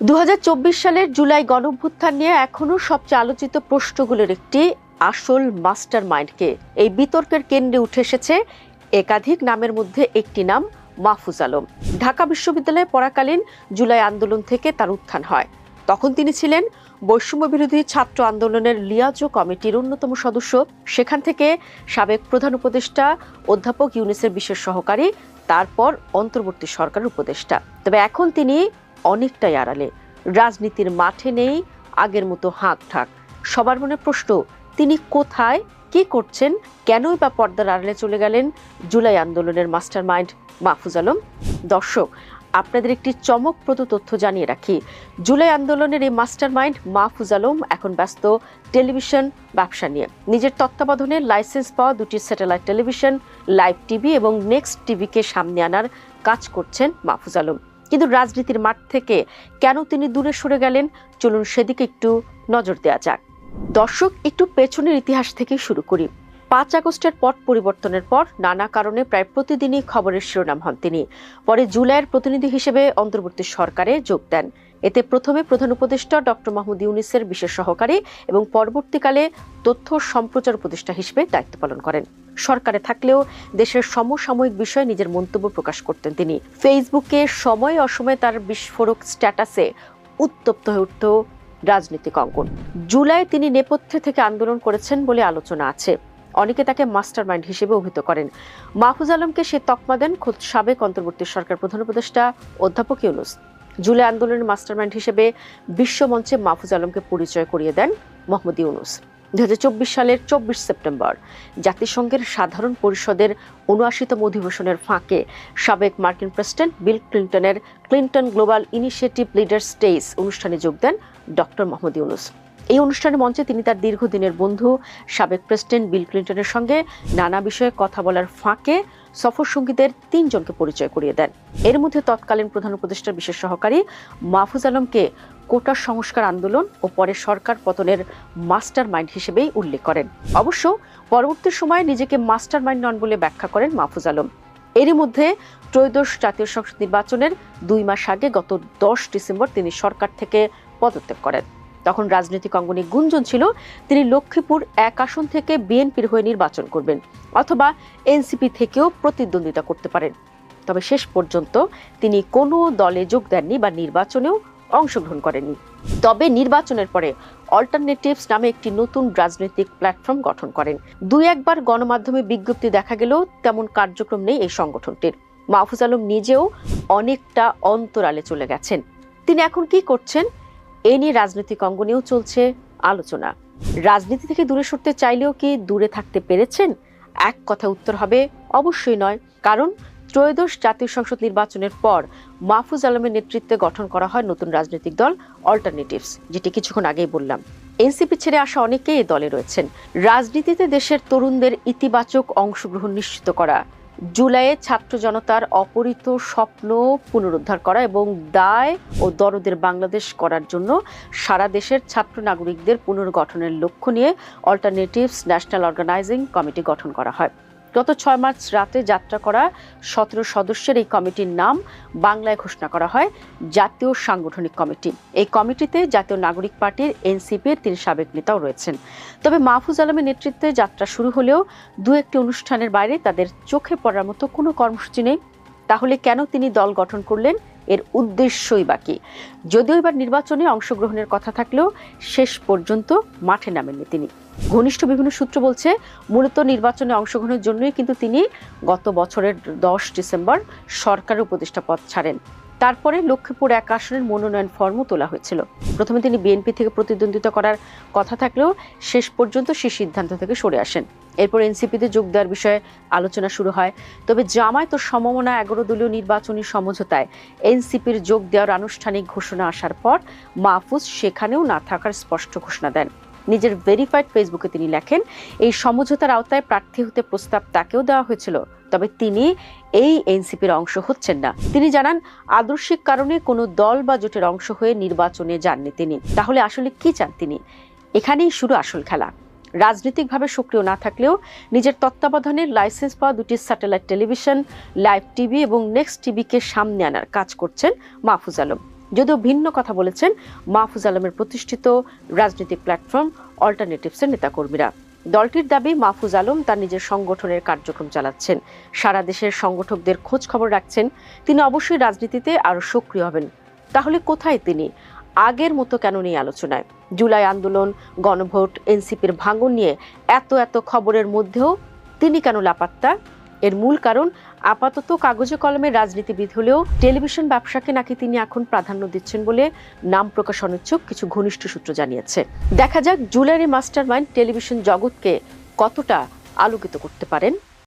সালের জুলাই গণঅভ্যুত্থান নিয়ে এখনো সবচেয়ে আলোচিত প্রশ্নগুলোর একটি আসল মাস্টার মাইন্ডকে এই বিতর্কের কেন্দ্রে উঠে এসেছে একাধিক নামের মধ্যে একটি নাম মাহফুজ আলম। ঢাকা বিশ্ববিদ্যালয়ে পড়াকালীন জুলাই আন্দোলন থেকে তার উত্থান হয়। তখন তিনি ছিলেন বৈষম্য বিরোধী ছাত্র আন্দোলনের লিয়াজো কমিটির অন্যতম সদস্য। সেখান থেকে সাবেক প্রধান উপদেষ্টা অধ্যাপক ইউনূসের বিশেষ সহকারী, তারপর অন্তর্বর্তী সরকারের উপদেষ্টা। তবে এখন তিনি অনেকটাই আড়ালে, রাজনীতির মাঠে নেই আগের মতো হাঁক ঠাক। সবার মনে প্রশ্ন, তিনি কোথায়, কি করছেন, কেনই বা পর্দার আড়ালে চলে গেলেন জুলাই আন্দোলনের মাস্টার মাইন্ড মাহফুজ আলম? দর্শক, আপনাদের একটি চমকপ্রদ তথ্য জানিয়ে রাখি। জুলাই আন্দোলনের এই মাস্টার মাইন্ড মাহফুজ আলম এখন ব্যস্ত টেলিভিশন ব্যবসা নিয়ে। নিজের তত্ত্বাবধানে লাইসেন্স পাওয়া দুটি স্যাটেলাইট টেলিভিশন, লাইভ টিভি এবং নেক্সট টিভিকে সামনে আনার কাজ করছেন মাহফুজ আলম। কিন্তু রাজনীতির মাঠ থেকে কেন তিনি দূরে সরে গেলেন, চলুন সেদিকে একটু নজর দেওয়া যাক। দর্শক, একটু পেছনের ইতিহাস থেকে শুরু করি। 5 আগস্টের পট পরিবর্তনের পর নানা কারণে প্রায় প্রতিদিনই খবরের শিরোনাম হন তিনি। পরে জুলাইয়ের প্রতিনিধি হিসেবে অন্তর্বর্তী সরকারে যোগ দেন। এতে প্রথমে প্রধান উপদেষ্টা ডক্টর মোহাম্মদ ইউনূসের বিশেষ সহকারী এবং পরবর্তীকালে তথ্য সম্প্রচার উপদেষ্টা হিসেবে দায়িত্ব পালন করেন। সরকারে থাকলেও দেশের সমসাময়িক বিষয়ে নিজের মন্তব্য প্রকাশ করতেন তিনি। ফেসবুকে সময় অসময়ে তার বিস্ফোরক স্ট্যাটাসে উত্তপ্ত হয়ে উঠত রাজনৈতিক অঙ্গন। জুলাই তিনি নেপথ্যে থেকে আন্দোলন করেছেন বলে আলোচনা আছে। অনেকে তাকে মাস্টার মাইন্ড হিসেবে অভিহিত করেন। মাহফুজ আলমকে সে তকমা দেন খোদ সাবেক অন্তর্বর্তী সরকার প্রধান উপদেষ্টা অধ্যাপক ইউনূস। জুলাই আন্দোলনের মাস্টার মাইন্ড হিসেবে বিশ্বমঞ্চে মাহফুজ আলমকে পরিচয় করিয়ে দেন মোহাম্মদ ইউনূস। 2024 সালের 24 সেপ্টেম্বর জাতিসংঘের সাধারণ পরিষদের 79তম অধিবেশনের ফাঁকে সাবেক মার্কিন প্রেসিডেন্ট বিল ক্লিন্টনের Clinton Global Initiative leader stage অনুষ্ঠানে যোগ দেন ডক্টর মোহাম্মদ ইউনূস। এই অনুষ্ঠানের মঞ্চে তিনি তার দীর্ঘদিনের বন্ধু সাবেক প্রেসিডেন্ট বিল ক্লিন্টনের সঙ্গে নানা বিষয়ে কথা বলার ফাঁকে সফর সঙ্গীদের 3 জনকে পরিচয় করিয়ে দেন। এর মধ্যে তৎকালীন প্রধান উপদেষ্টার বিশেষ সহকারী মাহফুজ আলমকে কোটা সংস্কার আন্দোলন ও পরে সরকার পতনের মাস্টার মাইন্ড হিসেবেই উল্লেখ করেন। অবশ্য পরবর্তী সময়ে নিজেকে মাস্টার মাইন্ড নন বলে ব্যাখ্যা করেন মাহফুজ আলম। এরই মধ্যে ত্রয়োদশ জাতীয় সংসদ নির্বাচনের 2 মাস আগে গত 10 ডিসেম্বর তিনি সরকার থেকে পদত্যাগ করেন। তখন রাজনৈতিক অঙ্গনে গুঞ্জন ছিল তিনি লক্ষ্মীপুর 1 আসন থেকে বিএনপির হয়ে নির্বাচন করবেন অথবা এনসিপি থেকেও প্রতিদ্বন্দ্বিতা করতে পারেন। তবে শেষ পর্যন্ত তিনি কোনো দলে যোগ দেননি বা নির্বাচনেও অংশগ্রহণ করেননি। তবে নির্বাচনের পরে অল্টারনেটিভস নামে একটি নতুন রাজনৈতিক প্ল্যাটফর্ম গঠন করেন। 2-1 বার গণমাধ্যমে বিজ্ঞপ্তি দেখা গেলেও তেমন কার্যক্রম নেই এই সংগঠনটির। মাহফুজ আলম নিজেও অনেকটা অন্তরালে চলে গেছেন। তিনি এখন কি করছেন, এ নিয়ে রাজনৈতিক অঙ্গনেও চলছে আলোচনা। রাজনীতি থেকে দূরে সরতে চাইলেও কি দূরে থাকতে পেরেছেন? এক কথা উত্তর হবে অবশ্যই নয়। কারণ ত্রয়োদশ জাতীয় সংসদ নির্বাচনের পর মাহফুজ আলমের নেতৃত্বে গঠন করা হয় নতুন রাজনৈতিক দল অল্টারনেটিভস, যেটি কিছুক্ষণ আগেই বললাম। এনসিপি ছেড়ে আসা অনেকেই এই দলে রয়েছেন। রাজনীতিতে দেশের তরুণদের ইতিবাচক অংশগ্রহণ নিশ্চিত করা, জুলাইয়ে ছাত্র জনতার অপহৃত স্বপ্ন পুনরুদ্ধার করা এবং দায় ও দরদের বাংলাদেশ করার জন্য সারা দেশের ছাত্র নাগরিকদের পুনর্গঠনের লক্ষ্য নিয়ে অল্টারনেটিভস ন্যাশনাল অর্গানাইজিং কমিটি গঠন করা হয়। গত 6 মার্চ রাতে যাত্রা করা 17 সদস্যের এই কমিটির নাম বাংলায় ঘোষণা করা হয় জাতীয় সাংগঠনিক কমিটি। এই কমিটিতে জাতীয় নাগরিক পার্টির এনসিপির 3 সাবেক নেতাও রয়েছেন। তবে মাহফুজ আলমের নেতৃত্বে যাত্রা শুরু হলেও 2-1টি অনুষ্ঠানের বাইরে তাদের চোখে পড়ার মতো কোনো কর্মসূচি নেই। তাহলে কেন তিনি দল গঠন করলেন, এর উদ্দেশ্যই বাকি? যদিও এবার নির্বাচনে অংশগ্রহণের কথা থাকলেও শেষ পর্যন্ত মাঠে নামেননি তিনি। ঘনিষ্ঠ বিভিন্ন সূত্র বলছে মূলত নির্বাচনে অংশগ্রহণের জন্যই কিন্তু তিনি গত বছরের 10 ডিসেম্বর সরকারের উপদেষ্টা পদ ছাড়েন। তারপরে লক্ষ্মীপুর 1 আসনের মনোনয়ন ফর্মও তোলা হয়েছিল। প্রথমে তিনি বিএনপি থেকে প্রতিদ্বন্দ্বিতা করার কথা থাকলেও শেষ পর্যন্ত সেই সিদ্ধান্ত থেকে সরে আসেন। এরপর এনসিপিতে যোগ দেওয়ার বিষয়ে আলোচনা শুরু হয়। তবে জামায়াত ও সমমনা 11 দলীয় নির্বাচনী সমঝোতায় এনসিপির যোগ দেওয়ার আনুষ্ঠানিক ঘোষণা আসার পর মাহফুজ সেখানেও না থাকার স্পষ্ট ঘোষণা দেন। নিজের ভেরিফাইড ফেসবুকে তিনি লেখেন, এই সমঝোতার আওতায় প্রার্থী হতে প্রস্তাব তাকেও দেওয়া হয়েছিল, তবে তিনি এই এনসিপির অংশ হচ্ছেন না। তিনি জানান, আদর্শিক কারণে কোনো দল বা জোটের অংশ হয়ে নির্বাচনে যাননি তিনি। তাহলে আসলে কি চান তিনি? এখানেই শুরু আসল খেলা। রাজনৈতিকভাবে সক্রিয় না থাকলেও নিজের তত্ত্বাবধানে লাইসেন্স পাওয়া 2টি স্যাটেলাইট টেলিভিশন, লাইভ টিভি এবং নেক্সট টিভিকে সামনে আনার কাজ করছেন মাহফুজ আলম। যদিও ভিন্ন কথা বলেছেন মাহফুজ আলমের প্রতিষ্ঠিত রাজনৈতিক প্ল্যাটফর্ম অল্টারনেটিভসের নেতাকর্মীরা। দলটির দাবি, মাহফুজ আলম তার নিজের সংগঠনের কার্যক্রম চালাচ্ছেন, সারা দেশের সংগঠকদের খোঁজ খবর রাখছেন। তিনি অবশ্যই রাজনীতিতে আরো সক্রিয় হবেন। তাহলে কোথায় তিনি? আগের মতো কেন নেই আলোচনায়? জুলাই আন্দোলন, গণভোট, এনসিপির ভাঙন নিয়ে এত খবরের মধ্যেও তিনি কেন লাপাত্তা? এর মূল কারণ, আপাতত কাগজে কলমে রাজনীতিবিদ হলেও টেলিভিশন ব্যবসাকে নাকি তিনি এখন প্রাধান্য দিচ্ছেন বলে নাম প্রকাশ অনিচ্ছুক কিছু ঘনিষ্ঠ সূত্র জানিয়েছে। দেখা যাক জুলাইয়ের মাস্টারমাইন্ড টেলিভিশন জগৎকে কতটা আলোকিত করতে পারেন।